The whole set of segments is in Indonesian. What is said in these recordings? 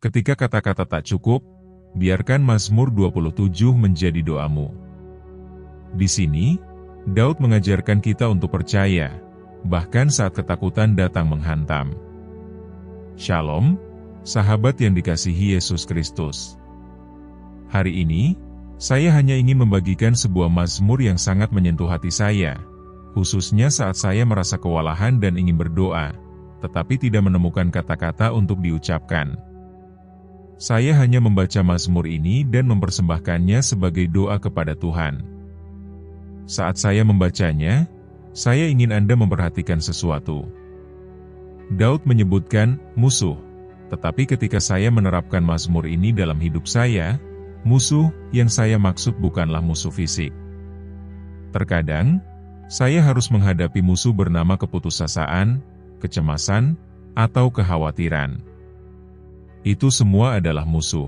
Ketika kata-kata tak cukup, biarkan Mazmur 27 menjadi doamu. Di sini, Daud mengajarkan kita untuk percaya, bahkan saat ketakutan datang menghantam. Shalom, sahabat yang dikasihi Yesus Kristus. Hari ini, saya hanya ingin membagikan sebuah mazmur yang sangat menyentuh hati saya, khususnya saat saya merasa kewalahan dan ingin berdoa, tetapi tidak menemukan kata-kata untuk diucapkan. Saya hanya membaca mazmur ini dan mempersembahkannya sebagai doa kepada Tuhan. Saat saya membacanya, saya ingin Anda memperhatikan sesuatu. Daud menyebutkan musuh, tetapi ketika saya menerapkan mazmur ini dalam hidup saya, musuh yang saya maksud bukanlah musuh fisik. Terkadang, saya harus menghadapi musuh bernama keputusasaan, kecemasan, atau kekhawatiran. Itu semua adalah musuh.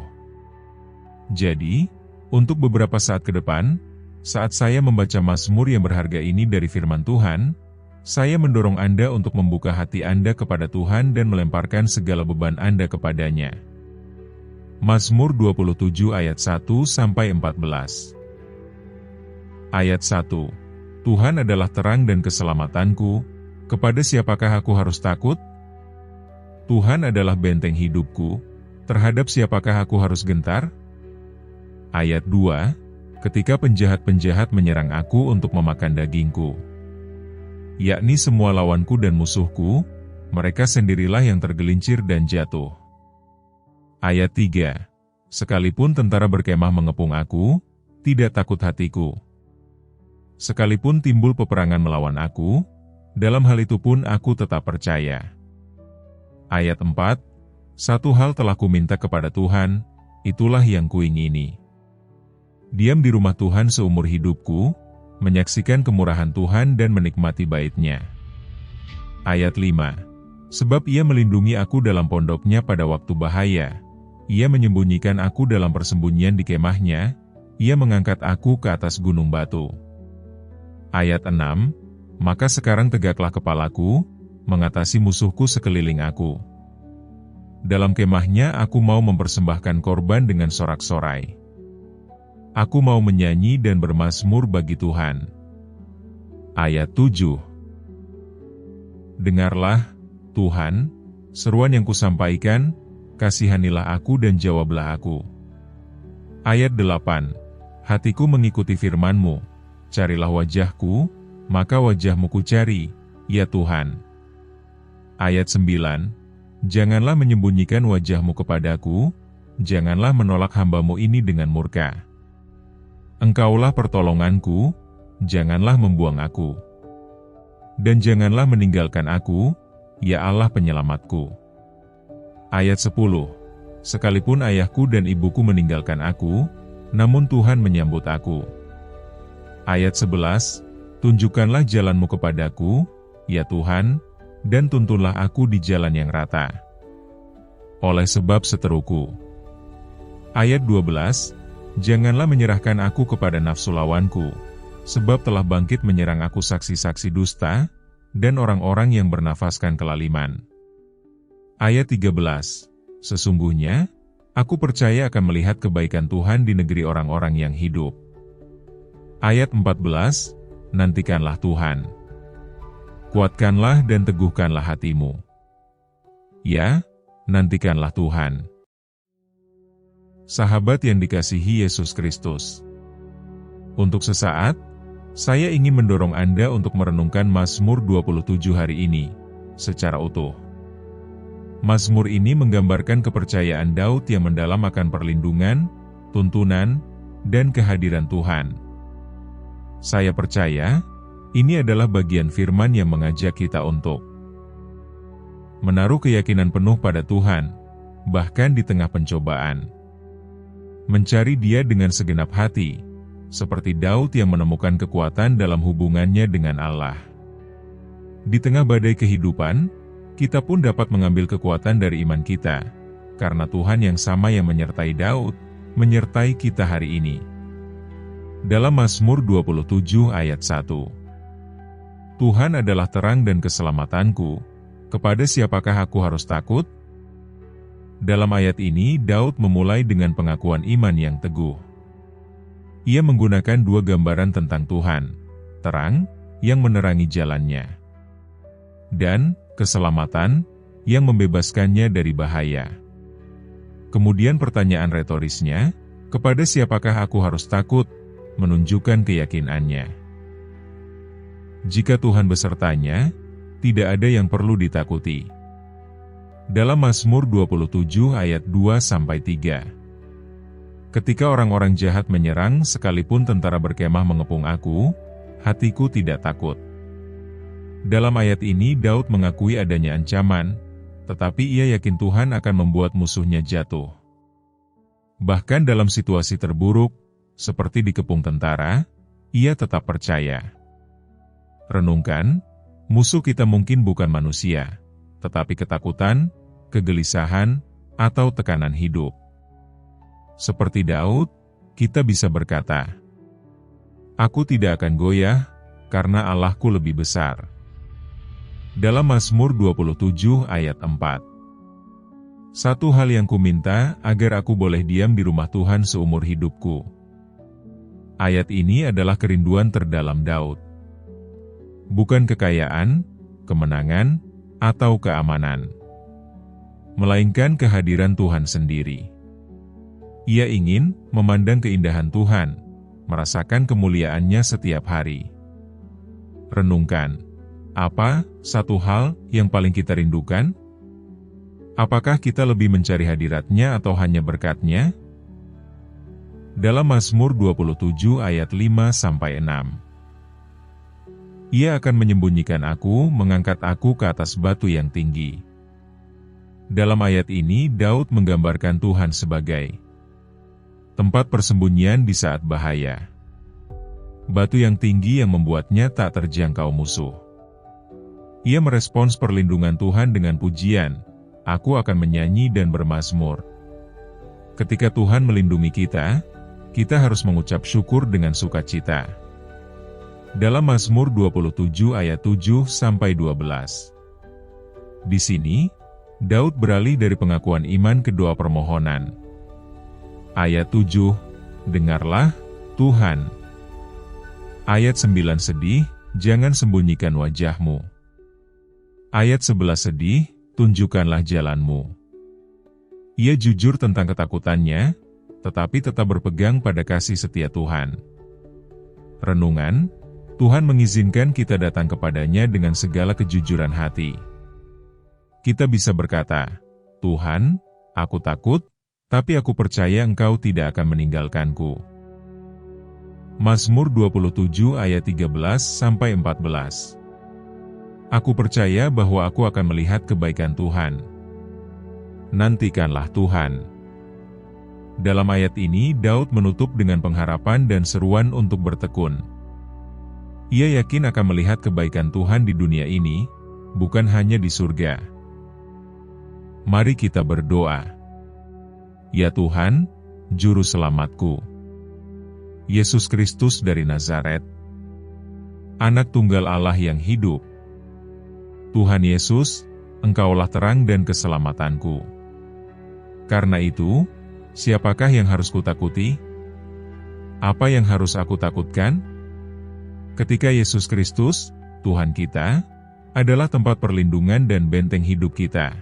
Jadi, untuk beberapa saat ke depan, saat saya membaca mazmur yang berharga ini dari firman Tuhan, saya mendorong Anda untuk membuka hati Anda kepada Tuhan dan melemparkan segala beban Anda kepadanya. Mazmur 27 ayat 1-14. Ayat 1. Tuhan adalah terang dan keselamatanku, kepada siapakah aku harus takut? Tuhan adalah benteng hidupku, terhadap siapakah aku harus gentar? Ayat 2. Ketika penjahat-penjahat menyerang aku untuk memakan dagingku, yakni semua lawanku dan musuhku, mereka sendirilah yang tergelincir dan jatuh. Ayat 3. Sekalipun tentara berkemah mengepung aku, tidak takut hatiku. Sekalipun timbul peperangan melawan aku, dalam hal itu pun aku tetap percaya. Ayat 4. Satu hal telah kuminta kepada Tuhan, itulah yang kuingini. Diam di rumah Tuhan seumur hidupku, menyaksikan kemurahan Tuhan dan menikmati bait-Nya. Ayat 5. Sebab Ia melindungi aku dalam pondoknya pada waktu bahaya. Ia menyembunyikan aku dalam persembunyian di kemah-Nya, Ia mengangkat aku ke atas gunung batu. Ayat 6. Maka sekarang tegaklah kepalaku, mengatasi musuhku sekeliling aku. Dalam kemah-Nya aku mau mempersembahkan korban dengan sorak-sorai. Aku mau menyanyi dan bermazmur bagi Tuhan. Ayat 7. Dengarlah, Tuhan, seruan yang kusampaikan, kasihanilah aku dan jawablah aku. Ayat 8. Hatiku mengikuti firman-Mu, carilah wajah-Ku, maka wajah-Mu ku cari, ya Tuhan. Ayat 9. Janganlah menyembunyikan wajah-Mu kepadaku, janganlah menolak hamba-Mu ini dengan murka. Engkaulah pertolonganku, janganlah membuang aku. Dan janganlah meninggalkan aku, ya Allah penyelamatku. Ayat 10. Sekalipun ayahku dan ibuku meninggalkan aku, namun Tuhan menyambut aku. Ayat 11. Tunjukkanlah jalan-Mu kepadaku, ya Tuhan, dan tuntunlah aku di jalan yang rata. Oleh sebab seteruku. Ayat 12. Janganlah menyerahkan aku kepada nafsu lawanku, sebab telah bangkit menyerang aku saksi-saksi dusta, dan orang-orang yang bernafaskan kelaliman. Ayat 13. Sesungguhnya, aku percaya akan melihat kebaikan Tuhan di negeri orang-orang yang hidup. Ayat 14. Nantikanlah Tuhan. Kuatkanlah dan teguhkanlah hatimu. Ya, nantikanlah Tuhan. Sahabat yang dikasihi Yesus Kristus. Untuk sesaat, saya ingin mendorong Anda untuk merenungkan Mazmur 27 hari ini, secara utuh. Mazmur ini menggambarkan kepercayaan Daud yang mendalam akan perlindungan, tuntunan, dan kehadiran Tuhan. Saya percaya, ini adalah bagian firman yang mengajak kita untuk menaruh keyakinan penuh pada Tuhan, bahkan di tengah pencobaan. Mencari Dia dengan segenap hati, seperti Daud yang menemukan kekuatan dalam hubungannya dengan Allah. Di tengah badai kehidupan, kita pun dapat mengambil kekuatan dari iman kita, karena Tuhan yang sama yang menyertai Daud, menyertai kita hari ini. Dalam Mazmur 27 ayat 1. Tuhan adalah terang dan keselamatanku, kepada siapakah aku harus takut? Dalam ayat ini, Daud memulai dengan pengakuan iman yang teguh. Ia menggunakan dua gambaran tentang Tuhan, terang, yang menerangi jalannya, dan keselamatan, yang membebaskannya dari bahaya. Kemudian pertanyaan retorisnya, kepada siapakah aku harus takut, menunjukkan keyakinannya. Jika Tuhan besertanya, tidak ada yang perlu ditakuti. Dalam Mazmur 27 ayat 2-3. Ketika orang-orang jahat menyerang sekalipun tentara berkemah mengepung aku, hatiku tidak takut. Dalam ayat ini Daud mengakui adanya ancaman, tetapi ia yakin Tuhan akan membuat musuhnya jatuh. Bahkan dalam situasi terburuk, seperti dikepung tentara, ia tetap percaya. Renungkan, musuh kita mungkin bukan manusia, tetapi ketakutan, kegelisahan, atau tekanan hidup. Seperti Daud, kita bisa berkata, "Aku tidak akan goyah, karena Allahku lebih besar." Dalam Mazmur 27 ayat 4. Satu hal yang kuminta, agar aku boleh diam di rumah Tuhan seumur hidupku. Ayat ini adalah kerinduan terdalam Daud. Bukan kekayaan, kemenangan, atau keamanan, melainkan kehadiran Tuhan sendiri. Ia ingin memandang keindahan Tuhan, merasakan kemuliaannya setiap hari. Renungkan, apa satu hal yang paling kita rindukan? Apakah kita lebih mencari hadirat-Nya atau hanya berkat-Nya? Dalam Mazmur 27 ayat 5-6. Ia akan menyembunyikan aku, mengangkat aku ke atas batu yang tinggi. Dalam ayat ini, Daud menggambarkan Tuhan sebagai tempat persembunyian di saat bahaya. Batu yang tinggi yang membuatnya tak terjangkau musuh. Ia merespons perlindungan Tuhan dengan pujian, "Aku akan menyanyi dan bermazmur." Ketika Tuhan melindungi kita, kita harus mengucap syukur dengan sukacita. Dalam Mazmur 27 ayat 7-12. Di sini, Daud beralih dari pengakuan iman ke doa permohonan. Ayat 7, "Dengarlah, Tuhan." Ayat 9 sedih, "Jangan sembunyikan wajah-Mu." Ayat 11 sedih, "Tunjukkanlah jalan-Mu." Ia jujur tentang ketakutannya, tetapi tetap berpegang pada kasih setia Tuhan. Renungan, Tuhan mengizinkan kita datang kepadanya dengan segala kejujuran hati. Kita bisa berkata, "Tuhan, aku takut, tapi aku percaya Engkau tidak akan meninggalkanku." Mazmur 27 ayat 13-14. Aku percaya bahwa aku akan melihat kebaikan Tuhan. Nantikanlah Tuhan. Dalam ayat ini, Daud menutup dengan pengharapan dan seruan untuk bertekun. Ia yakin akan melihat kebaikan Tuhan di dunia ini, bukan hanya di surga. Mari kita berdoa. Ya Tuhan, Juru Selamatku, Yesus Kristus dari Nazaret, Anak Tunggal Allah yang hidup. Tuhan Yesus, Engkaulah terang dan keselamatanku. Karena itu, siapakah yang harus kutakuti? Apa yang harus aku takutkan? Ketika Yesus Kristus, Tuhan kita, adalah tempat perlindungan dan benteng hidup kita.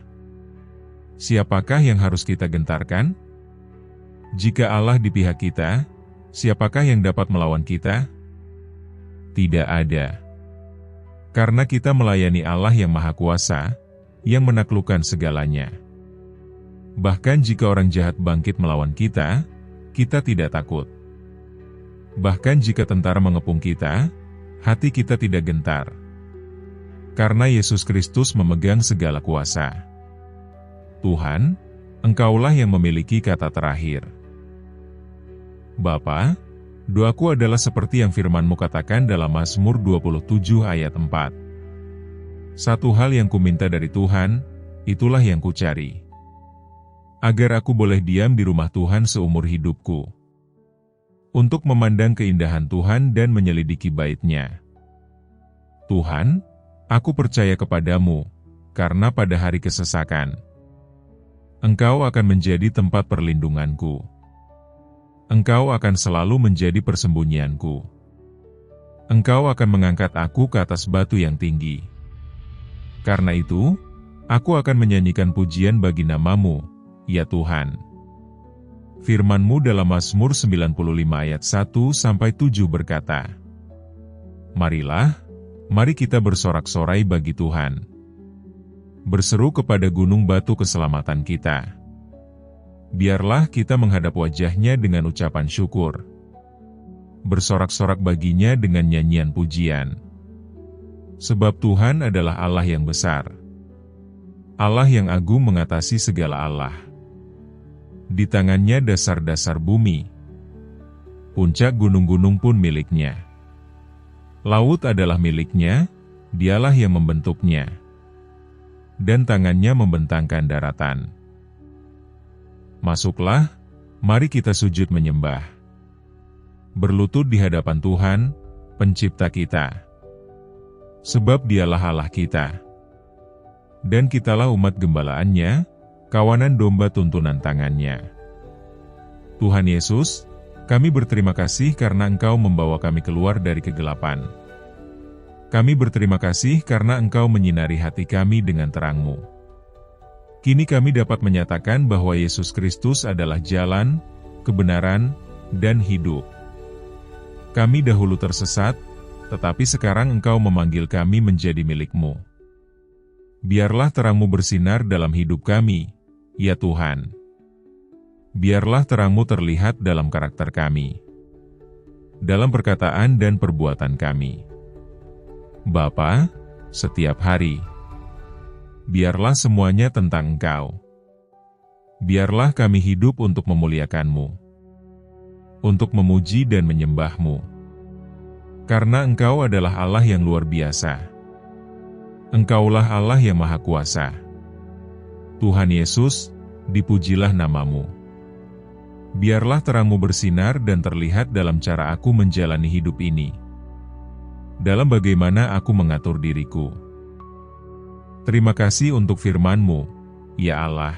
Siapakah yang harus kita gentarkan? Jika Allah di pihak kita, siapakah yang dapat melawan kita? Tidak ada. Karena kita melayani Allah yang Maha Kuasa, yang menaklukkan segalanya. Bahkan jika orang jahat bangkit melawan kita, kita tidak takut. Bahkan jika tentara mengepung kita, hati kita tidak gentar. Karena Yesus Kristus memegang segala kuasa. Tuhan, Engkaulah yang memiliki kata terakhir. Bapa, doaku adalah seperti yang firman-Mu katakan dalam Mazmur 27 ayat 4. Satu hal yang kuminta dari Tuhan, itulah yang kucari. Agar aku boleh diam di rumah Tuhan seumur hidupku. Untuk memandang keindahan Tuhan dan menyelidiki bait-Nya. Tuhan, aku percaya kepadamu, karena pada hari kesesakan, Engkau akan menjadi tempat perlindunganku. Engkau akan selalu menjadi persembunyianku. Engkau akan mengangkat aku ke atas batu yang tinggi. Karena itu, aku akan menyanyikan pujian bagi nama-Mu, ya Tuhan. Firman-Mu dalam Mazmur 95 ayat 1-7 berkata, Marilah, mari kita bersorak-sorai bagi Tuhan. Berseru kepada gunung batu keselamatan kita. Biarlah kita menghadap wajah-Nya dengan ucapan syukur. Bersorak-sorak baginya dengan nyanyian pujian. Sebab Tuhan adalah Allah yang besar. Allah yang agung mengatasi segala Allah. Di tangannya dasar-dasar bumi. Puncak gunung-gunung pun milik-Nya. Laut adalah milik-Nya, Dialah yang membentuknya. Dan tangannya membentangkan daratan. Masuklah, mari kita sujud menyembah. Berlutut di hadapan Tuhan, Pencipta kita. Sebab Dialah Allah kita. Dan kitalah umat gembalaan-Nya, kawanan domba tuntunan tangan-Nya. Tuhan Yesus, kami berterima kasih karena Engkau membawa kami keluar dari kegelapan. Kami berterima kasih karena Engkau menyinari hati kami dengan terang-Mu. Kini kami dapat menyatakan bahwa Yesus Kristus adalah jalan, kebenaran, dan hidup. Kami dahulu tersesat, tetapi sekarang Engkau memanggil kami menjadi milik-Mu. Biarlah terang-Mu bersinar dalam hidup kami, ya Tuhan. Biarlah terang-Mu terlihat dalam karakter kami, dalam perkataan dan perbuatan kami. Bapa, setiap hari, biarlah semuanya tentang Engkau. Biarlah kami hidup untuk memuliakan-Mu, untuk memuji dan menyembah-Mu. Karena Engkau adalah Allah yang luar biasa. Engkaulah Allah yang Maha Kuasa. Tuhan Yesus, dipujilah nama-Mu. Biarlah terang-Mu bersinar dan terlihat dalam cara aku menjalani hidup ini. Dalam bagaimana aku mengatur diriku. Terima kasih untuk firman-Mu, ya Allah.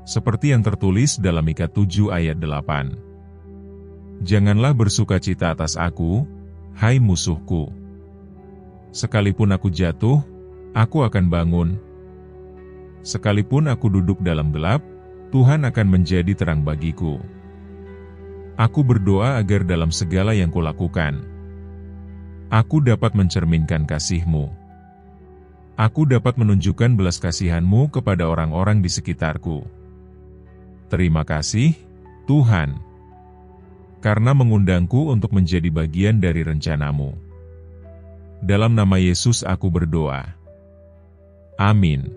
Seperti yang tertulis dalam Mika 7 ayat 8. Janganlah bersukacita atas aku, hai musuhku. Sekalipun aku jatuh, aku akan bangun. Sekalipun aku duduk dalam gelap, Tuhan akan menjadi terang bagiku. Aku berdoa agar dalam segala yang kulakukan, aku dapat mencerminkan kasih-Mu. Aku dapat menunjukkan belas kasihan-Mu kepada orang-orang di sekitarku. Terima kasih, Tuhan, karena mengundangku untuk menjadi bagian dari rencana-Mu. Dalam nama Yesus aku berdoa. Amin.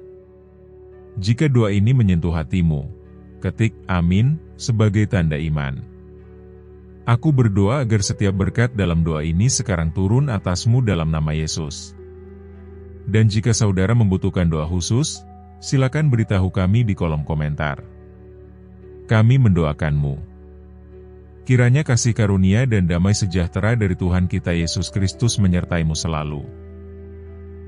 Jika doa ini menyentuh hatimu, ketik amin sebagai tanda iman. Aku berdoa agar setiap berkat dalam doa ini sekarang turun atasmu dalam nama Yesus. Dan jika saudara membutuhkan doa khusus, silakan beritahu kami di kolom komentar. Kami mendoakanmu. Kiranya kasih karunia dan damai sejahtera dari Tuhan kita Yesus Kristus menyertaimu selalu.